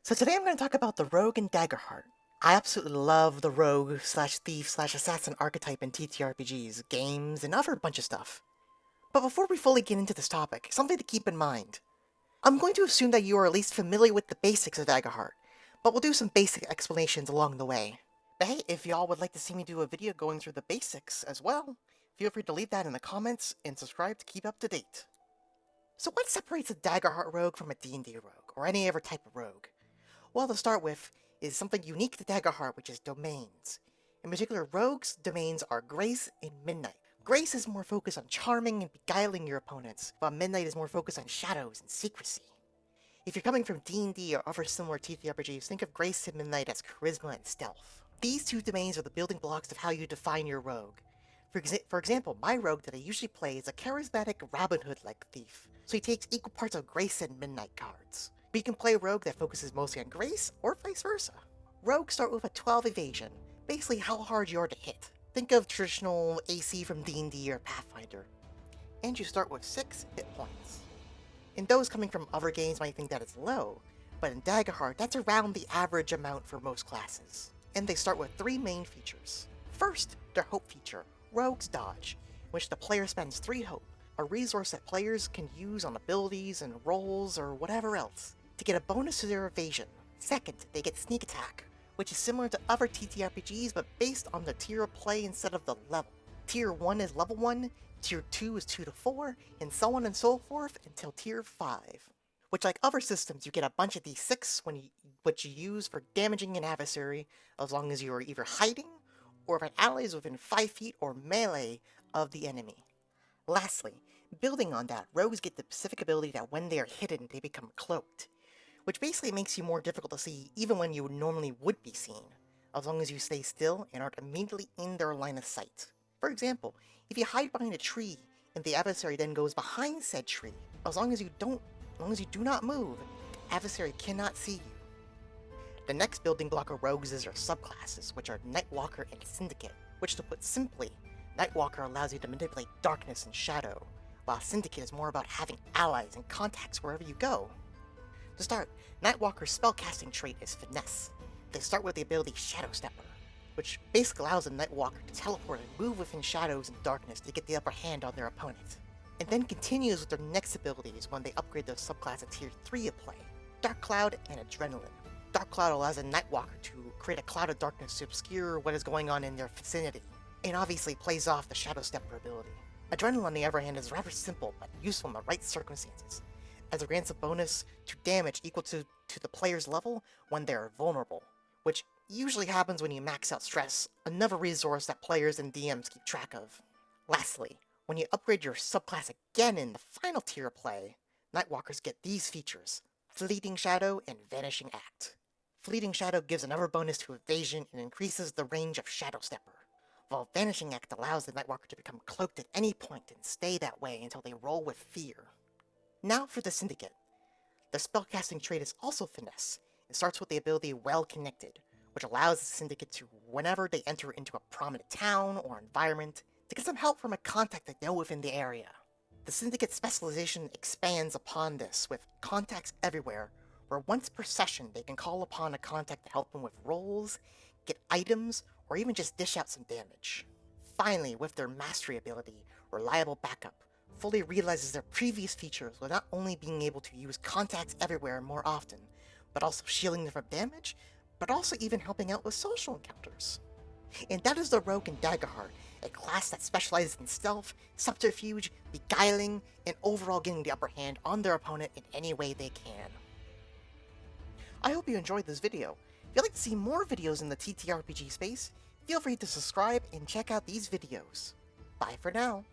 So today I'm going to talk about the Rogue in Daggerheart. I absolutely love the Rogue slash Thief slash Assassin archetype in TTRPGs, games, and other bunch of stuff. But before we fully get into this topic, something to keep in mind. I'm going to assume that you are at least familiar with the basics of Daggerheart, but we'll do some basic explanations along the way. But hey, if y'all would like to see me do a video going through the basics as well, feel free to leave that in the comments and subscribe to keep up to date. So what separates a Daggerheart rogue from a D&D rogue, or any other type of rogue? Well, to start with, is something unique to Daggerheart, which is domains. In particular, rogues' domains are Grace and Midnight. Grace is more focused on charming and beguiling your opponents, while Midnight is more focused on shadows and secrecy. If you're coming from D&D or other similar TTRPGs, think of Grace and Midnight as charisma and stealth. These two domains are the building blocks of how you define your rogue. For example, my rogue that I usually play is a charismatic Robin Hood-like thief, so he takes equal parts of Grace and Midnight cards. But you can play a rogue that focuses mostly on Grace, or vice versa. Rogues start with a 12 evasion, basically how hard you are to hit. Think of traditional AC from D&D or Pathfinder. And you start with 6 hit points. And those coming from other games might think that it's low, but in Daggerheart, that's around the average amount for most classes. And they start with 3 main features. First, their Hope feature, Rogue's Dodge, in which the player spends 3 Hope, a resource that players can use on abilities and rolls or whatever else, to get a bonus to their evasion. Second, they get Sneak Attack, which is similar to other TTRPGs but based on the tier of play instead of the level. Tier 1 is level 1, Tier 2 is 2 to 4, and so on and so forth until Tier 5. Which, like other systems, you get a bunch of D6 which you use for damaging an adversary as long as you are either hiding or if an ally is within 5 feet or melee of the enemy. Lastly, building on that, rogues get the specific ability that when they are hidden, they become cloaked, which basically makes you more difficult to see even when you normally would be seen, as long as you stay still and aren't immediately in their line of sight. For example, if you hide behind a tree and the adversary then goes behind said tree, as long as you do not move, the adversary cannot see you. The next building block of rogues is their subclasses, which are Nightwalker and Syndicate, which to put simply, Nightwalker allows you to manipulate darkness and shadow, while Syndicate is more about having allies and contacts wherever you go. To start, Nightwalker's spellcasting trait is Finesse. They start with the ability Shadow Stepper, which basically allows a Nightwalker to teleport and move within shadows and darkness to get the upper hand on their opponent. And then continues with their next abilities when they upgrade their subclass to Tier 3 of play, Dark Cloud and Adrenaline. Dark Cloud allows a Nightwalker to create a cloud of darkness to obscure what is going on in their vicinity, and obviously plays off the Shadow Stepper ability. Adrenaline, on the other hand, is rather simple but useful in the right circumstances, as it grants a bonus to damage equal to the player's level when they are vulnerable, which usually happens when you max out stress, another resource that players and DMs keep track of. Lastly, when you upgrade your subclass again in the final tier of play, Nightwalkers get these features, Fleeting Shadow and Vanishing Act. Fleeting Shadow gives another bonus to evasion and increases the range of Shadow Stepper, while Vanishing Act allows the Nightwalker to become cloaked at any point and stay that way until they roll with fear. Now for the Syndicate. Their spellcasting trait is also Finesse. It starts with the ability Well Connected, which allows the Syndicate to, whenever they enter into a prominent town or environment, to get some help from a contact they know within the area. The Syndicate's specialization expands upon this with contacts everywhere, where once per session they can call upon a contact to help them with rolls, get items, or even just dish out some damage. Finally, with their Mastery ability, Reliable Backup fully realizes their previous features with not only being able to use contacts everywhere more often, but also shielding them from damage, but also even helping out with social encounters. And that is the Rogue in Daggerheart, a class that specializes in stealth, subterfuge, beguiling, and overall getting the upper hand on their opponent in any way they can. I hope you enjoyed this video. If you'd like to see more videos in the TTRPG space, feel free to subscribe and check out these videos. Bye for now.